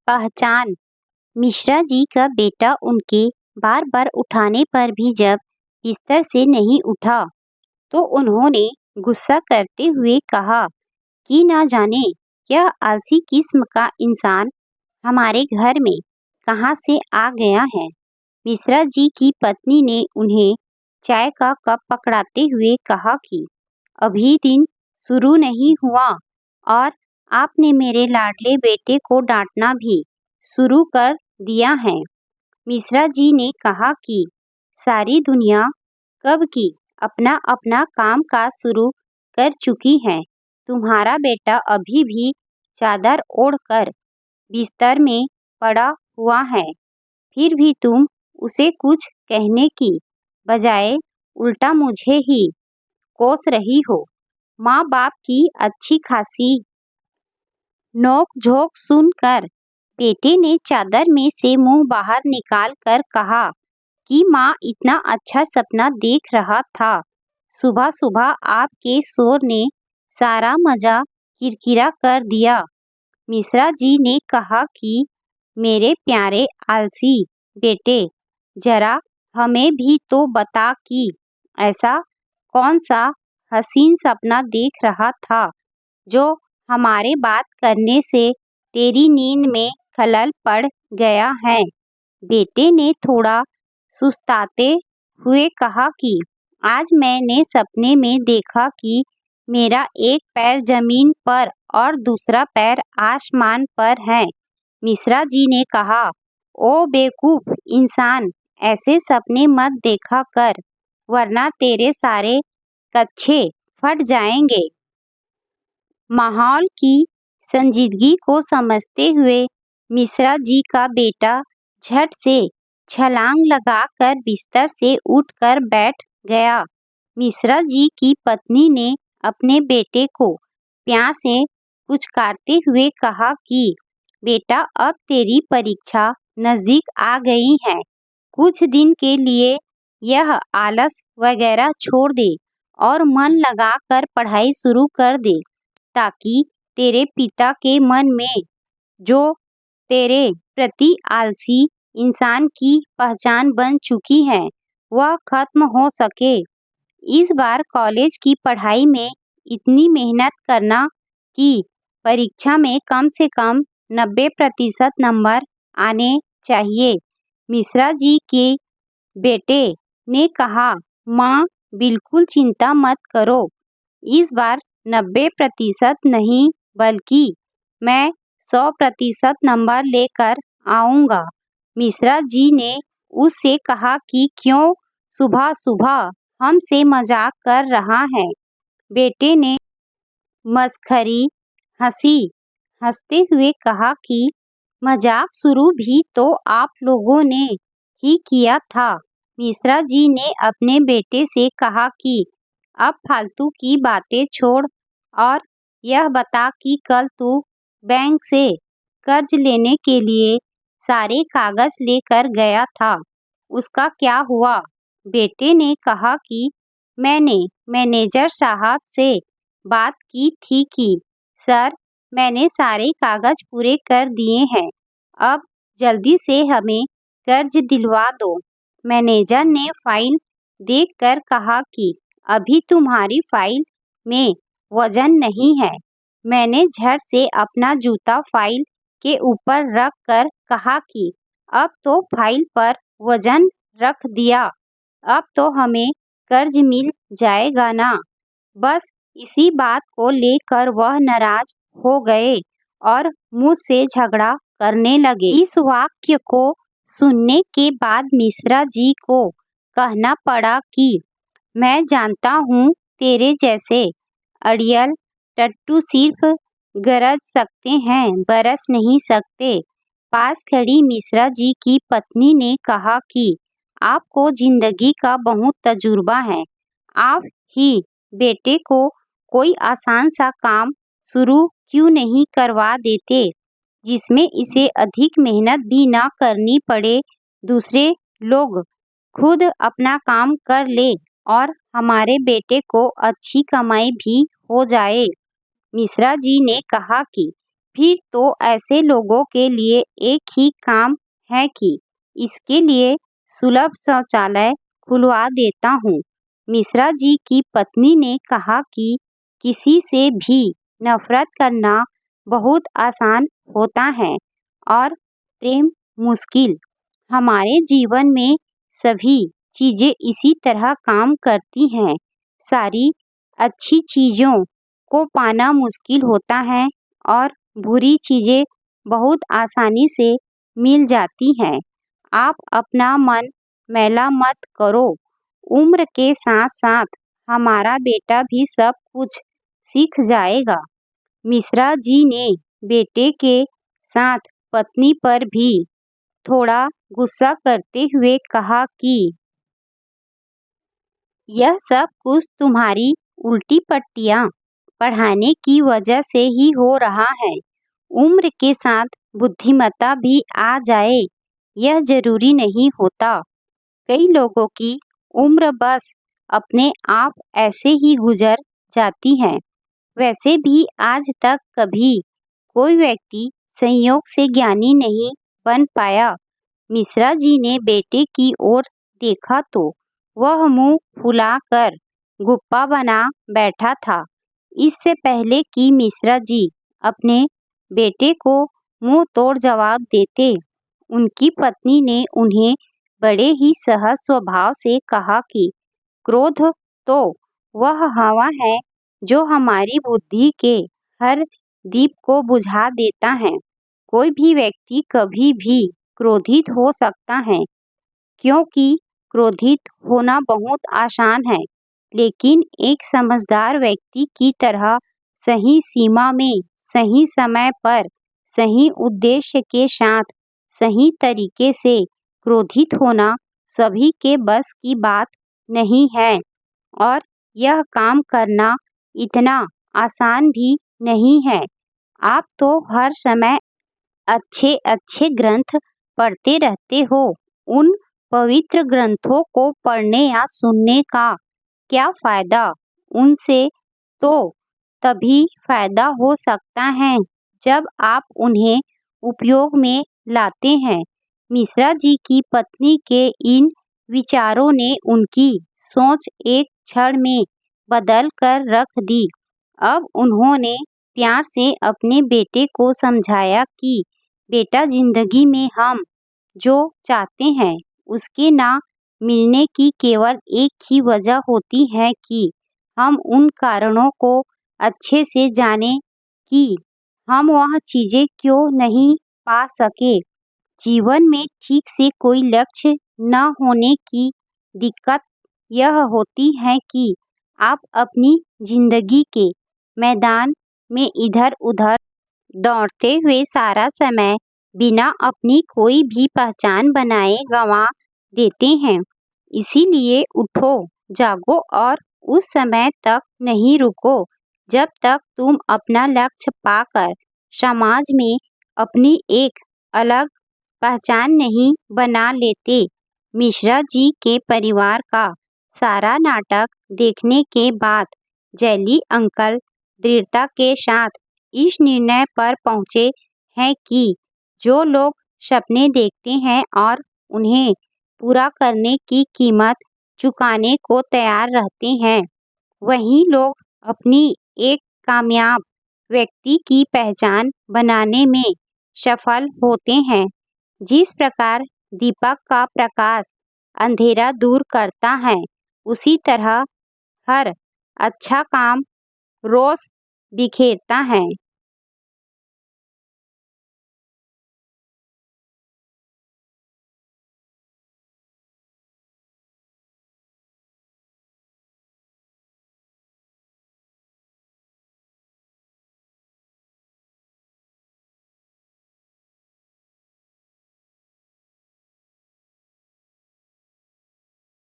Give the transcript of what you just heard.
पहचान। मिश्रा जी का बेटा उनके बार बार उठाने पर भी जब बिस्तर से नहीं उठा तो उन्होंने गुस्सा करते हुए कहा कि ना जाने यह आलसी किस्म का इंसान हमारे घर में कहाँ से आ गया है। मिश्रा जी की पत्नी ने उन्हें चाय का कप पकड़ाते हुए कहा कि अभी दिन शुरू नहीं हुआ और आपने मेरे लाडले बेटे को डांटना भी शुरू कर दिया है। मिश्रा जी ने कहा कि सारी दुनिया कब की अपना अपना काम काज शुरू कर चुकी है। तुम्हारा बेटा अभी भी चादर ओढ़कर बिस्तर में पड़ा हुआ है, फिर भी तुम उसे कुछ कहने की बजाय उल्टा मुझे ही कोस रही हो। माँ बाप की अच्छी खासी नोक झोंक सुनकर बेटे ने चादर में से मुंह बाहर निकाल कर कहा कि माँ इतना अच्छा सपना देख रहा था, सुबह सुबह आपके शोर ने सारा मजा किरकिरा कर दिया। मिश्रा जी ने कहा कि मेरे प्यारे आलसी बेटे, जरा हमें भी तो बता कि ऐसा कौन सा हसीन सपना देख रहा था जो हमारे बात करने से तेरी नींद में खलल पड़ गया है। बेटे ने थोड़ा सुस्ताते हुए कहा कि आज मैंने सपने में देखा कि मेरा एक पैर जमीन पर और दूसरा पैर आसमान पर है। मिश्रा जी ने कहा, ओ बेवकूफ इंसान, ऐसे सपने मत देखा कर वरना तेरे सारे कच्छे फट जाएंगे। माहौल की संजीदगी को समझते हुए मिश्रा जी का बेटा झट से छलांग लगाकर बिस्तर से उठकर बैठ गया। मिश्रा जी की पत्नी ने अपने बेटे को प्यार से पुचकारते हुए कहा कि बेटा, अब तेरी परीक्षा नजदीक आ गई है, कुछ दिन के लिए यह आलस वगैरह छोड़ दे और मन लगाकर पढ़ाई शुरू कर दे, ताकि तेरे पिता के मन में जो तेरे प्रति आलसी इंसान की पहचान बन चुकी है वह खत्म हो सके। इस बार कॉलेज की पढ़ाई में इतनी मेहनत करना कि परीक्षा में कम से कम 90% नंबर आने चाहिए। मिश्रा जी के बेटे ने कहा, माँ बिल्कुल चिंता मत करो, इस बार 90% नहीं बल्कि मैं 100% नंबर लेकर आऊँगा। मिश्रा जी ने उससे कहा कि क्यों सुबह सुबह हमसे मजाक कर रहा है। बेटे ने मस्खरी हंसते हुए कहा कि मजाक शुरू भी तो आप लोगों ने ही किया था। मिश्रा जी ने अपने बेटे से कहा कि अब फालतू की बातें छोड़ और यह बता कि कल तू बैंक से कर्ज लेने के लिए सारे कागज लेकर गया था, उसका क्या हुआ? बेटे ने कहा कि मैंने मैनेजर साहब से बात की थी कि सर, मैंने सारे कागज पूरे कर दिए हैं, अब जल्दी से हमें कर्ज दिलवा दो। मैनेजर ने फाइल देखकर कहा कि अभी तुम्हारी फाइल में वजन नहीं है। मैंने झट से अपना जूता फाइल के ऊपर रख कर कहा कि अब तो फाइल पर वजन रख दिया, अब तो हमें कर्ज मिल जाएगा ना। बस इसी बात को लेकर वह नाराज हो गए और मुझसे झगड़ा करने लगे। इस वाक्य को सुनने के बाद मिश्रा जी को कहना पड़ा कि मैं जानता हूँ तेरे जैसे अड़ियल टट्टू सिर्फ गरज सकते हैं, बरस नहीं सकते। पास खड़ी मिश्रा जी की पत्नी ने कहा कि आपको जिंदगी का बहुत तजुर्बा है, आप ही बेटे को कोई आसान सा काम शुरू क्यों नहीं करवा देते जिसमें इसे अधिक मेहनत भी ना करनी पड़े, दूसरे लोग खुद अपना काम कर ले और हमारे बेटे को अच्छी कमाई भी हो जाए। मिश्रा जी ने कहा कि फिर तो ऐसे लोगों के लिए एक ही काम है कि इसके लिए सुलभ शौचालय खुलवा देता हूँ। मिश्रा जी की पत्नी ने कहा कि किसी से भी नफरत करना बहुत आसान होता है और प्रेम मुश्किल। हमारे जीवन में सभी चीजें इसी तरह काम करती हैं। सारी अच्छी चीजों को पाना मुश्किल होता है और बुरी चीजें बहुत आसानी से मिल जाती हैं। आप अपना मन मैला मत करो। उम्र के साथ साथ हमारा बेटा भी सब कुछ सीख जाएगा। मिश्रा जी ने बेटे के साथ पत्नी पर भी थोड़ा गुस्सा करते हुए कहा कि यह सब कुछ तुम्हारी उल्टी पट्टियाँ पढ़ाने की वजह से ही हो रहा है। उम्र के साथ बुद्धिमत्ता भी आ जाए यह जरूरी नहीं होता। कई लोगों की उम्र बस अपने आप ऐसे ही गुजर जाती है। वैसे भी आज तक कभी कोई व्यक्ति संयोग से ज्ञानी नहीं बन पाया। मिश्रा जी ने बेटे की ओर देखा तो वह मुंह फुलाकर गुप्पा बना बैठा था। इससे पहले कि मिश्रा जी अपने बेटे को मुंह तोड़ जवाब देते, उनकी पत्नी ने उन्हें बड़े ही सहज स्वभाव से कहा कि क्रोध तो वह हवा है जो हमारी बुद्धि के हर दीप को बुझा देता है। कोई भी व्यक्ति कभी भी क्रोधित हो सकता है, क्योंकि क्रोधित होना बहुत आसान है, लेकिन एक समझदार व्यक्ति की तरह सही सीमा में, सही समय पर, सही उद्देश्य के साथ, सही तरीके से क्रोधित होना सभी के बस की बात नहीं है और यह काम करना इतना आसान भी नहीं है। आप तो हर समय अच्छे अच्छे ग्रंथ पढ़ते रहते हो। उन पवित्र ग्रंथों को पढ़ने या सुनने का क्या फायदा? उनसे तो तभी फायदा हो सकता है जब आप उन्हें उपयोग में लाते हैं। मिश्रा जी की पत्नी के इन विचारों ने उनकी सोच एक क्षण में बदल कर रख दी। अब उन्होंने प्यार से अपने बेटे को समझाया कि बेटा, जिंदगी में हम जो चाहते हैं उसके ना मिलने की केवल एक ही वजह होती है कि हम उन कारणों को अच्छे से जाने कि हम वह चीजें क्यों नहीं पा सके। जीवन में ठीक से कोई लक्ष्य न होने की दिक्कत यह होती है कि आप अपनी जिंदगी के मैदान में इधर उधर दौड़ते हुए सारा समय बिना अपनी कोई भी पहचान बनाए गंवा देते हैं। इसीलिए उठो, जागो और उस समय तक नहीं रुको जब तक तुम अपना लक्ष्य पाकर समाज में अपनी एक अलग पहचान नहीं बना लेते। मिश्रा जी के परिवार का सारा नाटक देखने के बाद जैली अंकल दृढ़ता के साथ इस निर्णय पर पहुंचे हैं कि जो लोग सपने देखते हैं और उन्हें पूरा करने की कीमत चुकाने को तैयार रहते हैं, वही लोग अपनी एक कामयाब व्यक्ति की पहचान बनाने में सफल होते हैं। जिस प्रकार दीपक का प्रकाश अंधेरा दूर करता है, उसी तरह हर अच्छा काम रोश बिखेरता है।